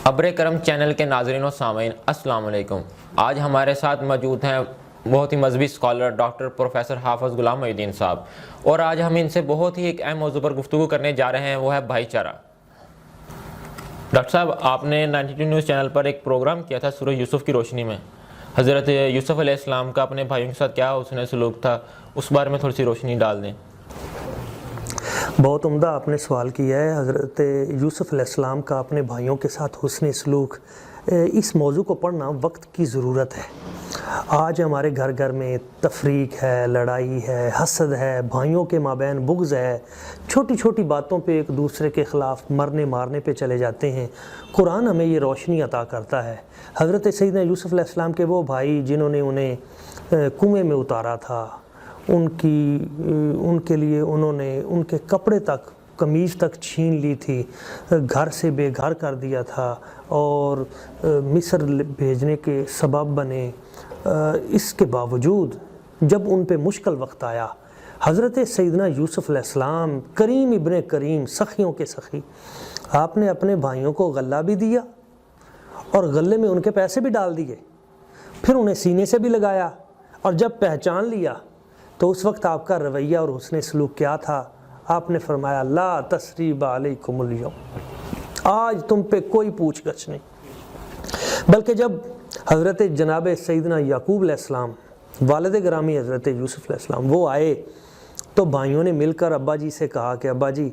ابر کرم چینل کے ناظرین و سامعین السلام علیکم۔ آج ہمارے ساتھ موجود ہیں بہت ہی مذہبی اسکالر ڈاکٹر پروفیسر حافظ غلام محی الدین صاحب، اور آج ہم ان سے بہت ہی ایک اہم موضوع پر گفتگو کرنے جا رہے ہیں، وہ ہے بھائی چارہ۔ ڈاکٹر صاحب، آپ نے 92 نیوز چینل پر ایک پروگرام کیا تھا سورہ یوسف کی روشنی میں، حضرت یوسف علیہ السلام کا اپنے بھائیوں کے ساتھ کیا حسن سلوک تھا، اس بارے میں تھوڑی سی روشنی ڈال دیں۔ بہت عمدہ آپ نے سوال کیا ہے۔ حضرت یوسف علیہ السلام کا اپنے بھائیوں کے ساتھ حسن سلوک، اس موضوع کو پڑھنا وقت کی ضرورت ہے۔ آج ہمارے گھر گھر میں تفریق ہے، لڑائی ہے، حسد ہے، بھائیوں کے مابین بغض ہے، چھوٹی چھوٹی باتوں پہ ایک دوسرے کے خلاف مرنے مارنے پہ چلے جاتے ہیں۔ قرآن ہمیں یہ روشنی عطا کرتا ہے۔ حضرت سیدنا یوسف علیہ السلام کے وہ بھائی جنہوں نے انہیں کنویں میں اتارا تھا، ان کے لیے انہوں نے ان کے کپڑے تک، قمیض تک چھین لی تھی، گھر سے بے گھر کر دیا تھا اور مصر بھیجنے کے سبب بنے۔ اس کے باوجود جب ان پہ مشکل وقت آیا، حضرت سیدنا یوسف علیہ السلام کریم ابن کریم، سخیوں کے سخی، آپ نے اپنے بھائیوں کو غلہ بھی دیا اور غلے میں ان کے پیسے بھی ڈال دیے، پھر انہیں سینے سے بھی لگایا، اور جب پہچان لیا تو اس وقت آپ کا رویہ اور حسن سلوک کیا تھا؟ آپ نے فرمایا لا تثریب علیکم اليوم، آج تم پہ کوئی پوچھ گچھ نہیں۔ بلکہ جب حضرت جناب سیدنا یعقوب علیہ السلام، والد گرامی حضرت یوسف علیہ السلام، وہ آئے تو بھائیوں نے مل کر ابا جی سے کہا کہ ابا جی،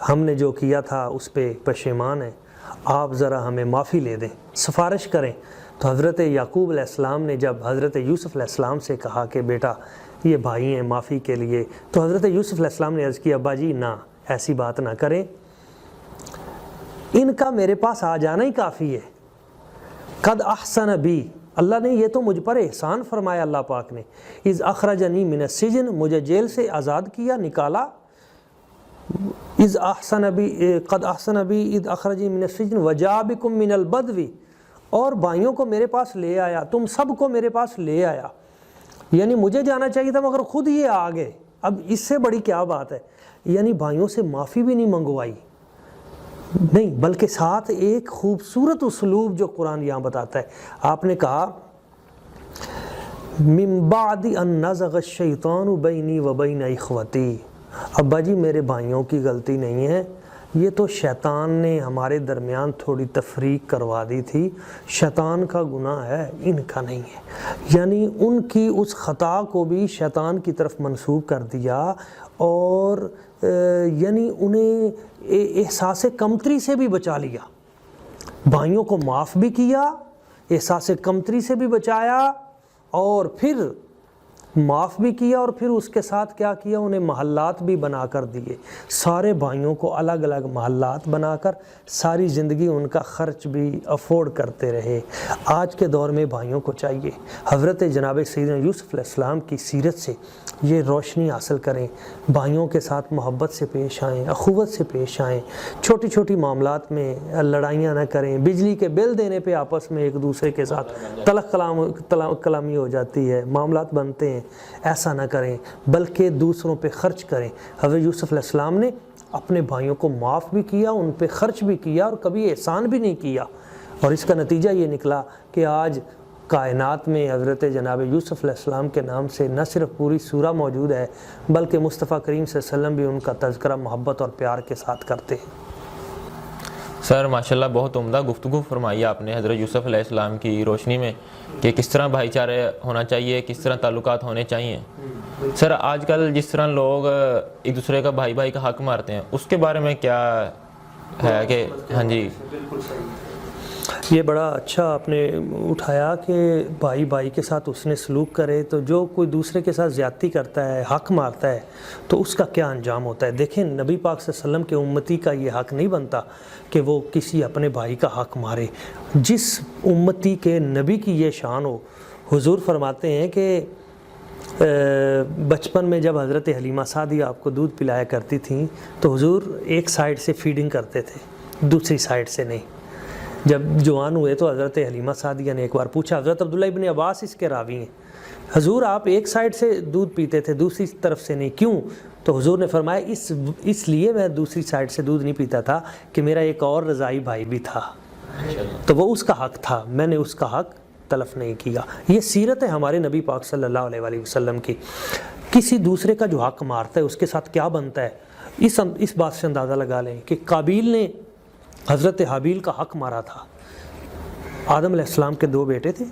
ہم نے جو کیا تھا اس پہ پشیمان ہیں، آپ ذرا ہمیں معافی لے دیں، سفارش کریں۔ تو حضرت یعقوب علیہ السلام نے جب حضرت یوسف علیہ السلام سے کہا کہ بیٹا یہ بھائی ہیں معافی کے لیے، تو حضرت یوسف علیہ السلام نے عرض کیا ابا جی نہ، ایسی بات نہ کریں، ان کا میرے پاس آ جانا ہی کافی ہے۔ قد احسن بی، اللہ نے یہ تو مجھ پر احسان فرمایا، اللہ پاک نے، اذ اخرجنی من السجن، مجھے جیل سے آزاد کیا، نکالا، اذ احسن بی، قد احسن بی اذ اخرجنی من السجن وجاء بکم من البدو، اور بھائیوں کو میرے پاس لے آیا، تم سب کو میرے پاس لے آیا۔ یعنی مجھے جانا چاہیے تھا مگر خود یہ آ گئے، اب اس سے بڑی کیا بات ہے؟ یعنی بھائیوں سے معافی بھی نہیں منگوائی، نہیں، بلکہ ساتھ ایک خوبصورت اسلوب جو قرآن یہاں بتاتا ہے، آپ نے کہا من بعد ان نزغ الشیطان بینی و بین اخوتی، ابا جی میرے بھائیوں کی غلطی نہیں ہے، یہ تو شیطان نے ہمارے درمیان تھوڑی تفریق کروا دی تھی، شیطان کا گناہ ہے، ان کا نہیں ہے۔ یعنی ان کی اس خطا کو بھی شیطان کی طرف منسوب کر دیا، اور یعنی انہیں احساس کمتری سے بھی بچا لیا، بھائیوں کو معاف بھی کیا، احساس کمتری سے بھی بچایا، اور پھر معاف بھی کیا، اور پھر اس کے ساتھ کیا کیا؟ انہیں محلات بھی بنا کر دیے، سارے بھائیوں کو الگ الگ محلات بنا کر ساری زندگی ان کا خرچ بھی افورڈ کرتے رہے۔ آج کے دور میں بھائیوں کو چاہیے حضرت جناب سیدنا یوسف علیہ السلام کی سیرت سے یہ روشنی حاصل کریں، بھائیوں کے ساتھ محبت سے پیش آئیں، اخوت سے پیش آئیں، چھوٹی چھوٹی معاملات میں لڑائیاں نہ کریں، بجلی کے بل دینے پہ آپس میں ایک دوسرے کے ساتھ تلخ کلامی ہو جاتی ہے، معاملات بنتے ہیں، ایسا نہ کریں، بلکہ دوسروں پہ خرچ کریں۔ حضرت یوسف علیہ السلام نے اپنے بھائیوں کو معاف بھی کیا، ان پہ خرچ بھی کیا، اور کبھی احسان بھی نہیں کیا، اور اس کا نتیجہ یہ نکلا کہ آج کائنات میں حضرت جناب یوسف علیہ السلام کے نام سے نہ صرف پوری سورہ موجود ہے، بلکہ مصطفیٰ کریم صلی اللہ علیہ وسلم بھی ان کا تذکرہ محبت اور پیار کے ساتھ کرتے ہیں۔ سر ماشاءاللہ بہت عمدہ گفتگو فرمائی آپ نے حضرت یوسف علیہ السلام کی روشنی میں کہ کس طرح بھائی چارے ہونا چاہیے، کس طرح تعلقات ہونے چاہیے۔ سر آج کل جس طرح لوگ ایک دوسرے کا بھائی کا حق مارتے ہیں، اس کے بارے میں کیا ہے کہ ہاں جی؟ یہ بڑا اچھا آپ نے اٹھایا کہ بھائی کے ساتھ حسن سلوک کرے، تو جو کوئی دوسرے کے ساتھ زیادتی کرتا ہے، حق مارتا ہے، تو اس کا کیا انجام ہوتا ہے؟ دیکھیں نبی پاک صلی اللہ علیہ وسلم کے امتی کا یہ حق نہیں بنتا کہ وہ کسی اپنے بھائی کا حق مارے، جس امتی کے نبی کی یہ شان ہو۔ حضور فرماتے ہیں کہ بچپن میں جب حضرت حلیمہ سعدیہ آپ کو دودھ پلایا کرتی تھیں تو حضور ایک سائیڈ سے فیڈنگ کرتے تھے، دوسری سائیڈ سے نہیں۔ جب جوان ہوئے تو حضرت حلیمہ سعدیہ نے ایک بار پوچھا، حضرت عبداللہ ابن عباس اس کے راوی ہیں، حضور آپ ایک سائیڈ سے دودھ پیتے تھے دوسری طرف سے نہیں، کیوں؟ تو حضور نے فرمایا اس لیے میں دوسری سائیڈ سے دودھ نہیں پیتا تھا کہ میرا ایک اور رضائی بھائی بھی تھا، تو وہ اس کا حق تھا، میں نے اس کا حق تلف نہیں کیا۔ یہ سیرت ہے ہمارے نبی پاک صلی اللہ علیہ وآلہ وسلم کی۔ کسی دوسرے کا جو حق مارتا ہے اس کے ساتھ کیا بنتا ہے، اس بات سے اندازہ لگا لیں کہ قابیل نے حضرت حابیل کا حق مارا تھا۔ آدم علیہ السلام کے 2 بیٹے تھے،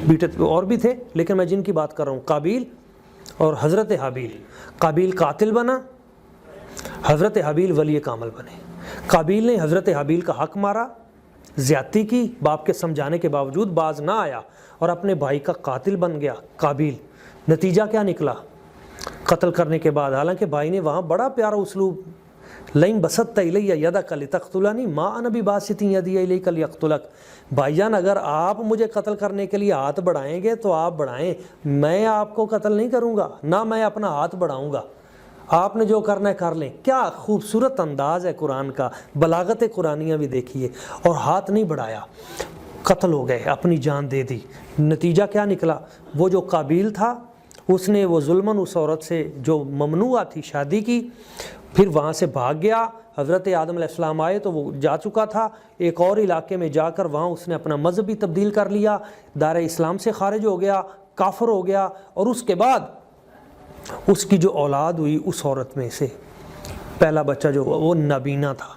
بیٹے اور بھی تھے، لیکن میں جن کی بات کر رہا ہوں قابیل اور حضرت حابیل۔ قابیل قاتل بنا، حضرت حابیل ولی کامل بنے۔ قابیل نے حضرت حابیل کا حق مارا، زیادتی کی، باپ کے سمجھانے کے باوجود باز نہ آیا اور اپنے بھائی کا قاتل بن گیا قابیل۔ نتیجہ کیا نکلا قتل کرنے کے بعد؟ حالانکہ بھائی نے وہاں بڑا پیارا اسلوب، لئن بسطت الی یدک لتقتلنی ما انا بباسط یدی الیک لیقتلک، بھائی جان اگر آپ مجھے قتل کرنے کے لیے ہاتھ بڑھائیں گے تو آپ بڑھائیں، میں آپ کو قتل نہیں کروں گا، نہ میں اپنا ہاتھ بڑھاؤں گا، آپ نے جو کرنا ہے کر لیں۔ کیا خوبصورت انداز ہے قرآن کا، بلاغت قرآنیہ بھی دیکھیے، اور ہاتھ نہیں بڑھایا، قتل ہو گئے، اپنی جان دے دی۔ نتیجہ کیا نکلا؟ وہ جو قابیل تھا اس نے وہ ظلماً اس عورت سے جو ممنوع تھی شادی کی، پھر وہاں سے بھاگ گیا۔ حضرت آدم علیہ السلام آئے تو وہ جا چکا تھا ایک اور علاقے میں، جا کر وہاں اس نے اپنا مذہب بھی تبدیل کر لیا، دار اسلام سے خارج ہو گیا، کافر ہو گیا، اور اس کے بعد اس کی جو اولاد ہوئی اس عورت میں سے پہلا بچہ جو وہ نابینا تھا۔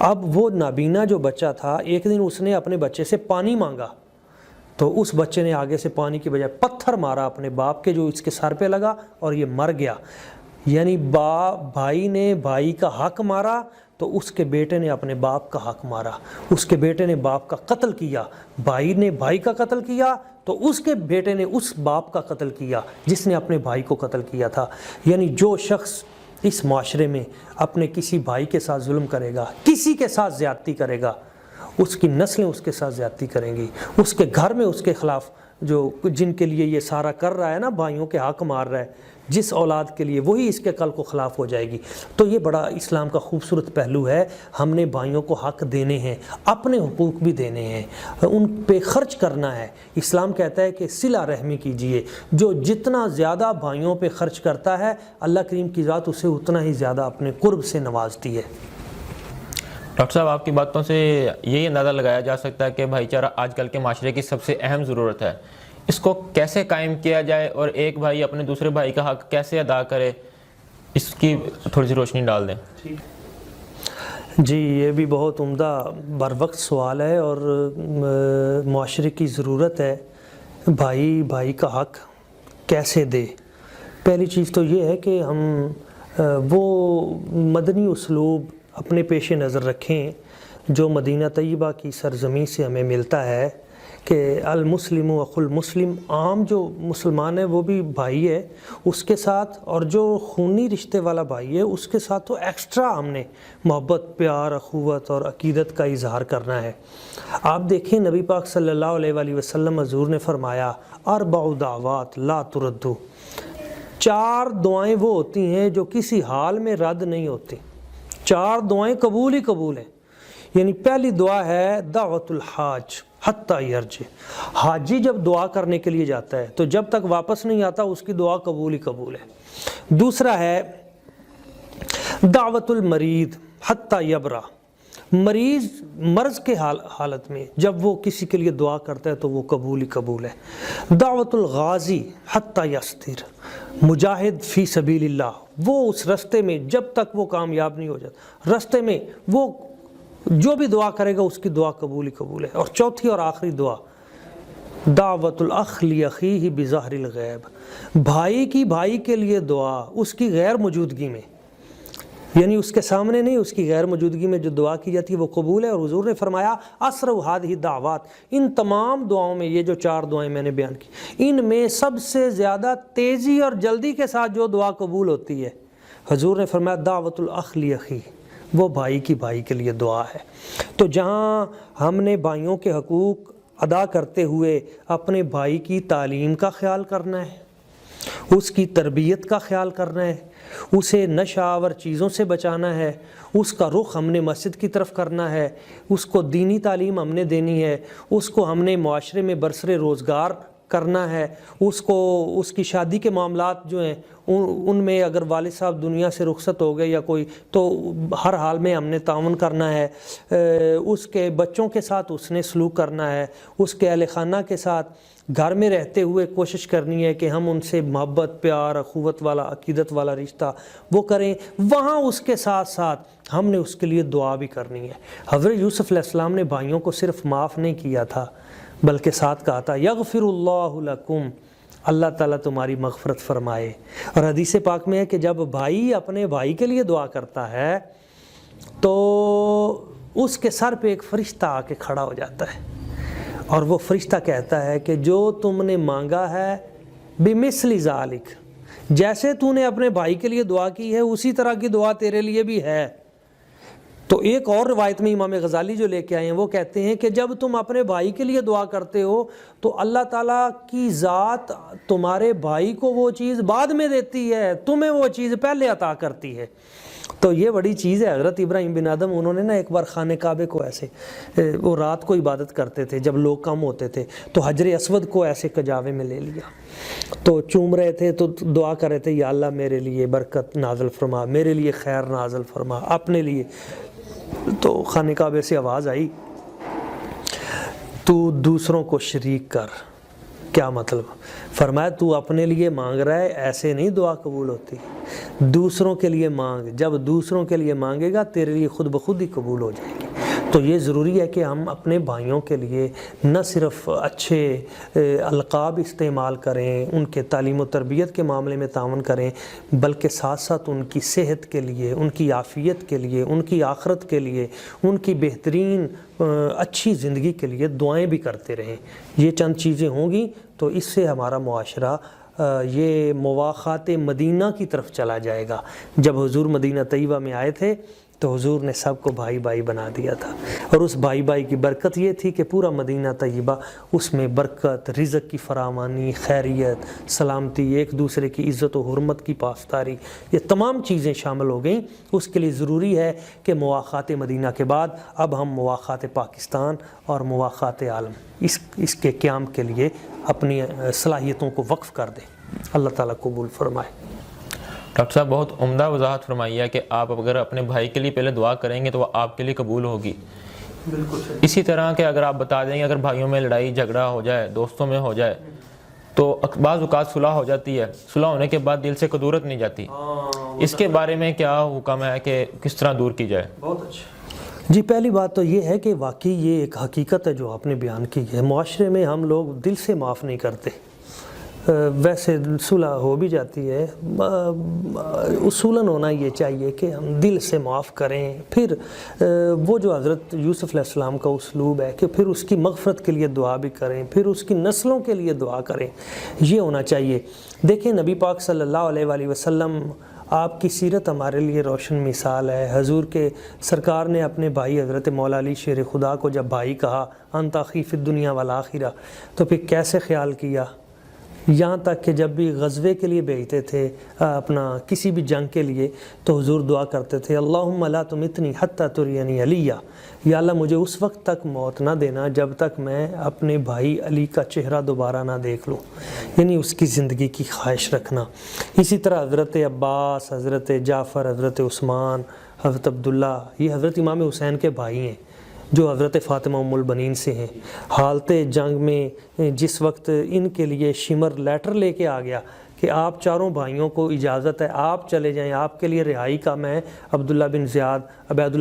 اب وہ نابینا جو بچہ تھا، ایک دن اس نے اپنے بچے سے پانی مانگا تو اس بچے نے آگے سے پانی کی بجائے پتھر مارا اپنے باپ کے، جو اس کے سر پہ لگا اور یہ مر گیا۔ یعنی بھائی نے بھائی کا حق مارا تو اس کے بیٹے نے اپنے باپ کا حق مارا، اس کے بیٹے نے باپ کا قتل کیا، بھائی نے بھائی کا قتل کیا تو اس کے بیٹے نے اس باپ کا قتل کیا جس نے اپنے بھائی کو قتل کیا تھا۔ یعنی جو شخص اس معاشرے میں اپنے کسی بھائی کے ساتھ ظلم کرے گا، کسی کے ساتھ زیادتی کرے گا، اس کی نسلیں اس کے ساتھ زیادتی کریں گی، اس کے گھر میں اس کے خلاف جو جن کے لیے یہ سارا کر رہا ہے نا، بھائیوں کے حق مار رہا ہے، جس اولاد کے لیے، وہی اس کے کل کو خلاف ہو جائے گی۔ تو یہ بڑا اسلام کا خوبصورت پہلو ہے، ہم نے بھائیوں کو حق دینے ہیں، اپنے حقوق بھی دینے ہیں، ان پہ خرچ کرنا ہے۔ اسلام کہتا ہے کہ صلہ رحمی کیجئے، جو جتنا زیادہ بھائیوں پہ خرچ کرتا ہے اللہ کریم کی ذات اسے اتنا ہی زیادہ اپنے قرب سے نوازتی ہے۔ ڈاکٹر صاحب آپ کی باتوں سے یہی اندازہ لگایا جا سکتا ہے کہ بھائی چارہ آج کل کے معاشرے کی سب سے اہم ضرورت ہے، اس کو کیسے قائم کیا جائے اور ایک بھائی اپنے دوسرے بھائی کا حق کیسے ادا کرے، اس کی تھوڑی سی روشنی ڈال دیں۔ جی یہ بھی بہت عمدہ بر وقت سوال ہے اور معاشرے کی ضرورت ہے، بھائی کا حق کیسے دے۔ پہلی چیز تو یہ ہے کہ ہم وہ مدنی اسلوب اپنے پیش نظر رکھیں جو مدینہ طیبہ کی سرزمین سے ہمیں ملتا ہے کہ المسلم اخو المسلم، عام جو مسلمان ہے وہ بھی بھائی ہے اس کے ساتھ، اور جو خونی رشتے والا بھائی ہے اس کے ساتھ تو ایکسٹرا ہم نے محبت، پیار، اخوت اور عقیدت کا اظہار کرنا ہے۔ آپ دیکھیں نبی پاک صلی اللہ علیہ وآلہ وسلم حضور نے فرمایا اربع دعوات لا تردو، 4 دعائیں وہ ہوتی ہیں جو کسی حال میں رد نہیں ہوتی، 4 دعائیں قبول ہی قبول ہیں۔ یعنی پہلی دعا ہے دعوت الحاج حتی یرجع، حاجی جب دعا کرنے کے لیے جاتا ہے تو جب تک واپس نہیں آتا اس کی دعا قبول ہی قبول ہے۔ دوسرا ہے دعوت المریض حتی یبرأ، مریض مرض کے حالت میں جب وہ کسی کے لیے دعا کرتا ہے تو وہ قبول ہی قبول ہے۔ دعوت الغازی حتی یستر، مجاہد فی سبیل اللہ، وہ اس رستے میں جب تک وہ کامیاب نہیں ہو جاتا، رستے میں وہ جو بھی دعا کرے گا اس کی دعا قبول ہی قبول ہے۔ اور چوتھی اور آخری دعا دعوت الاخ لاخیہ بظاہر الغیب، بھائی کی بھائی کے لیے دعا اس کی غیر موجودگی میں، یعنی اس کے سامنے نہیں، اس کی غیر موجودگی میں جو دعا کی جاتی ہے وہ قبول ہے۔ اور حضور نے فرمایا اسرع ہذہ دعوات، ان تمام دعاؤں میں یہ جو 4 دعائیں میں نے بیان کی ان میں سب سے زیادہ تیزی اور جلدی کے ساتھ جو دعا قبول ہوتی ہے، حضور نے فرمایا دعوت الاخ لاخیہ، وہ بھائی کی بھائی کے لیے دعا ہے۔ تو جہاں ہم نے بھائیوں کے حقوق ادا کرتے ہوئے اپنے بھائی کی تعلیم کا خیال کرنا ہے، اس کی تربیت کا خیال کرنا ہے، اسے نشہ آور چیزوں سے بچانا ہے، اس کا رخ ہم نے مسجد کی طرف کرنا ہے، اس کو دینی تعلیم ہم نے دینی ہے، اس کو ہم نے معاشرے میں برسر روزگار کرنا ہے، اس کی شادی کے معاملات جو ہیں ان میں اگر والد صاحب دنیا سے رخصت ہو گئے یا کوئی، تو ہر حال میں ہم نے تعاون کرنا ہے، اس کے بچوں کے ساتھ اس نے سلوک کرنا ہے، اس کے اہل خانہ کے ساتھ گھر میں رہتے ہوئے کوشش کرنی ہے کہ ہم ان سے محبت، پیار، اخوت والا، عقیدت والا رشتہ وہ کریں، وہاں اس کے ساتھ ساتھ ہم نے اس کے لیے دعا بھی کرنی ہے۔ حضرت یوسف علیہ السلام نے بھائیوں کو صرف معاف نہیں کیا تھا بلکہ ساتھ کہا تھا یغفر اللہ لکم، اللہ تعالیٰ تمہاری مغفرت فرمائے۔ اور حدیث پاک میں ہے کہ جب بھائی اپنے بھائی کے لیے دعا کرتا ہے تو اس کے سر پہ ایک فرشتہ آ کے کھڑا ہو جاتا ہے، اور وہ فرشتہ کہتا ہے کہ جو تم نے مانگا ہے بمثل ذالک، جیسے تو نے اپنے بھائی کے لیے دعا کی ہے اسی طرح کی دعا تیرے لیے بھی ہے۔ تو ایک اور روایت میں امام غزالی جو لے کے آئے ہیں وہ کہتے ہیں کہ جب تم اپنے بھائی کے لیے دعا کرتے ہو تو اللہ تعالیٰ کی ذات تمہارے بھائی کو وہ چیز بعد میں دیتی ہے، تمہیں وہ چیز پہلے عطا کرتی ہے۔ تو یہ بڑی چیز ہے۔ حضرت ابراہیم بن آدم انہوں نے نا ایک بار خانہ کعبے کو ایسے، وہ رات کو عبادت کرتے تھے جب لوگ کم ہوتے تھے، تو حجر اسود کو ایسے کجاوے میں لے لیا، تو چوم رہے تھے، تو دعا کر رہے تھے یا اللہ میرے لیے برکت نازل فرما، میرے لیے خیر نازل فرما، اپنے لیے۔ تو خانہ کعبے سے آواز آئی تو دوسروں کو شریک کر۔ کیا مطلب؟ فرمایا تو اپنے لیے مانگ رہا ہے، ایسے نہیں دعا قبول ہوتی، دوسروں کے لیے مانگ، جب دوسروں کے لیے مانگے گا تیرے لیے خود بخود ہی قبول ہو جائے گی۔ تو یہ ضروری ہے کہ ہم اپنے بھائیوں کے لیے نہ صرف اچھے القاب استعمال کریں، ان کے تعلیم و تربیت کے معاملے میں تعاون کریں، بلکہ ساتھ ساتھ ان کی صحت کے لیے، ان کی عافیت کے لیے، ان کی آخرت کے لیے، ان کی بہترین اچھی زندگی کے لیے دعائیں بھی کرتے رہیں۔ یہ چند چیزیں ہوں گی تو اس سے ہمارا معاشرہ یہ مواخات مدینہ کی طرف چلا جائے گا۔ جب حضور مدینہ طیبہ میں آئے تھے تو حضور نے سب کو بھائی بھائی بنا دیا تھا، اور اس بھائی بھائی کی برکت یہ تھی کہ پورا مدینہ طیبہ اس میں برکت، رزق کی فراوانی، خیریت، سلامتی، ایک دوسرے کی عزت و حرمت کی پاسداری، یہ تمام چیزیں شامل ہو گئیں۔ اس کے لیے ضروری ہے کہ مواخات مدینہ کے بعد اب ہم مواخات پاکستان اور مواخات عالم اس کے قیام کے لیے اپنی صلاحیتوں کو وقف کر دیں۔ اللہ تعالیٰ قبول فرمائے۔ ڈاکٹر صاحب بہت عمدہ وضاحت فرمائی ہے کہ آپ اگر اپنے بھائی کے لیے پہلے دعا کریں گے تو وہ آپ کے لیے قبول ہوگی۔ بالکل۔ اسی طرح کہ اگر آپ بتا دیں گے اگر بھائیوں میں لڑائی جھگڑا ہو جائے، دوستوں میں ہو جائے، تو بعض اوقات صلح ہو جاتی ہے، صلح ہونے کے بعد دل سے قدورت نہیں جاتی، اس کے بارے میں کیا حکم ہے کہ کس طرح دور کی جائے؟ بہت اچھا جی۔ پہلی بات تو یہ ہے کہ واقعی یہ ایک حقیقت ہے جو آپ نے بیان کی ہے، معاشرے میں ہم لوگ دل سے معاف نہیں کرتے۔ ویسے صلح ہو بھی جاتی ہے، اصولاً ہونا یہ چاہیے کہ ہم دل سے معاف کریں۔ پھر وہ جو حضرت یوسف علیہ السلام کا اسلوب ہے کہ پھر اس کی مغفرت کے لیے دعا بھی کریں، پھر اس کی نسلوں کے لیے دعا کریں، یہ ہونا چاہیے۔ دیکھیں نبی پاک صلی اللہ علیہ وآلہ وسلم، آپ کی سیرت ہمارے لیے روشن مثال ہے۔ حضور کے سرکار نے اپنے بھائی حضرت مولا علی شیر خدا کو جب بھائی کہا انت اخی فی الدنیا والآخرہ، تو پھر کیسے خیال کیا، یہاں تک کہ جب بھی غزوے کے لیے بھیجتے تھے، اپنا کسی بھی جنگ کے لیے، تو حضور دعا کرتے تھے اللہم لا تمتنی حتی ترینی علیہ، یا اللہ مجھے اس وقت تک موت نہ دینا جب تک میں اپنے بھائی علی کا چہرہ دوبارہ نہ دیکھ لوں، یعنی اس کی زندگی کی خواہش رکھنا۔ اسی طرح حضرت عباس، حضرت جعفر، حضرت عثمان، حضرت عبداللہ، یہ حضرت امام حسین کے بھائی ہیں جو حضرت فاطمہ ام البنین سے ہیں۔ حالت جنگ میں جس وقت ان کے لیے شمر لیٹر لے کے آ گیا کہ آپ چاروں بھائیوں کو اجازت ہے آپ چلے جائیں، آپ کے لیے رہائی کا میں عبید اللہ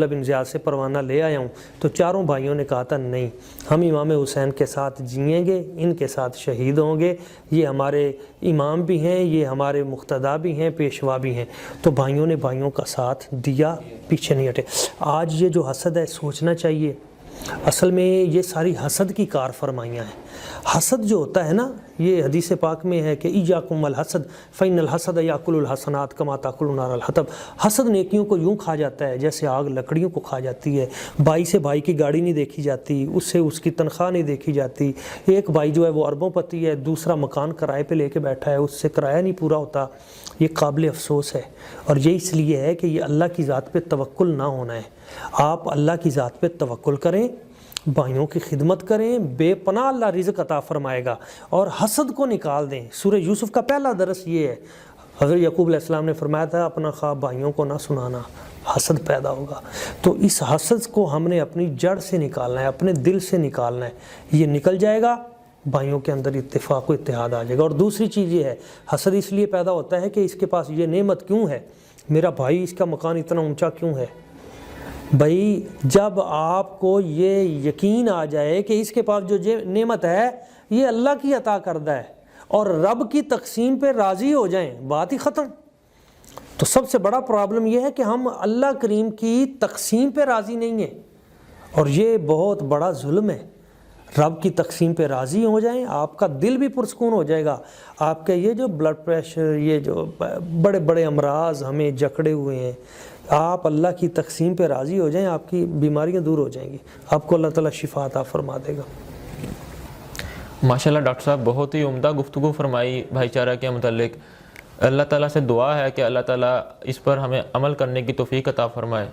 بن زیاد سے پروانہ لے آیا ہوں، تو چاروں بھائیوں نے کہا تھا نہیں، ہم امام حسین کے ساتھ جئیں گے، ان کے ساتھ شہید ہوں گے، یہ ہمارے امام بھی ہیں، یہ ہمارے مقتدا بھی ہیں، پیشوا بھی ہیں۔ تو بھائیوں نے بھائیوں کا ساتھ دیا، پیچھے نہیں ہٹے۔ آج یہ جو حسد ہے سوچنا چاہیے، اصل میں یہ ساری حسد کی کار فرمائیاں ہیں۔ حسد جو ہوتا ہے نا، یہ حدیث پاک میں ہے کہ ایاکم الحسد فإن الحسد یاکل الحسنات کما تاکل النار الحطب۔ حسد نیکیوں کو یوں کھا جاتا ہے جیسے آگ لکڑیوں کو کھا جاتی ہے۔ بھائی سے بھائی کی گاڑی نہیں دیکھی جاتی، اس سے اس کی تنخواہ نہیں دیکھی جاتی۔ ایک بھائی جو ہے وہ اربوں پتی ہے، دوسرا مکان کرائے پہ لے کے بیٹھا ہے، اس سے کرایہ نہیں پورا ہوتا۔ یہ قابل افسوس ہے، اور یہ اس لیے ہے کہ یہ اللہ کی ذات پہ توکل نہ ہونا ہے۔ آپ اللہ کی ذات پہ توکل کریں، بھائیوں کی خدمت کریں، بے پناہ اللہ رزق عطا فرمائے گا، اور حسد کو نکال دیں۔ سورہ یوسف کا پہلا درس یہ ہے، حضرت یعقوب علیہ السلام نے فرمایا تھا اپنا خواب بھائیوں کو نہ سنانا، حسد پیدا ہوگا۔ تو اس حسد کو ہم نے اپنی جڑ سے نکالنا ہے، اپنے دل سے نکالنا ہے، یہ نکل جائے گا بھائیوں کے اندر اتفاق و اتحاد آ جائے گا۔ اور دوسری چیز یہ ہے، حسد اس لیے پیدا ہوتا ہے کہ اس کے پاس یہ نعمت کیوں ہے، میرا بھائی اس کا مکان اتنا اونچا کیوں ہے۔ بھائی جب آپ کو یہ یقین آ جائے کہ اس کے پاس جو نعمت ہے یہ اللہ کی عطا کردہ ہے اور رب کی تقسیم پہ راضی ہو جائیں، بات ہی ختم۔ تو سب سے بڑا پرابلم یہ ہے کہ ہم اللہ کریم کی تقسیم پہ راضی نہیں ہیں، اور یہ بہت بڑا ظلم ہے۔ رب کی تقسیم پہ راضی ہو جائیں، آپ کا دل بھی پرسکون ہو جائے گا۔ آپ کے یہ جو بلڈ پریشر، یہ جو بڑے بڑے امراض ہمیں جکڑے ہوئے ہیں، آپ اللہ کی تقسیم پہ راضی ہو جائیں، آپ کی بیماریاں دور ہو جائیں گی، آپ کو اللہ تعالیٰ شفا عطا فرما دے گا۔ ماشاءاللہ ڈاکٹر صاحب بہت ہی عمدہ گفتگو فرمائی بھائی چارہ کے متعلق۔ اللہ تعالیٰ سے دعا ہے کہ اللہ تعالیٰ اس پر ہمیں عمل کرنے کی توفیق عطا فرمائے۔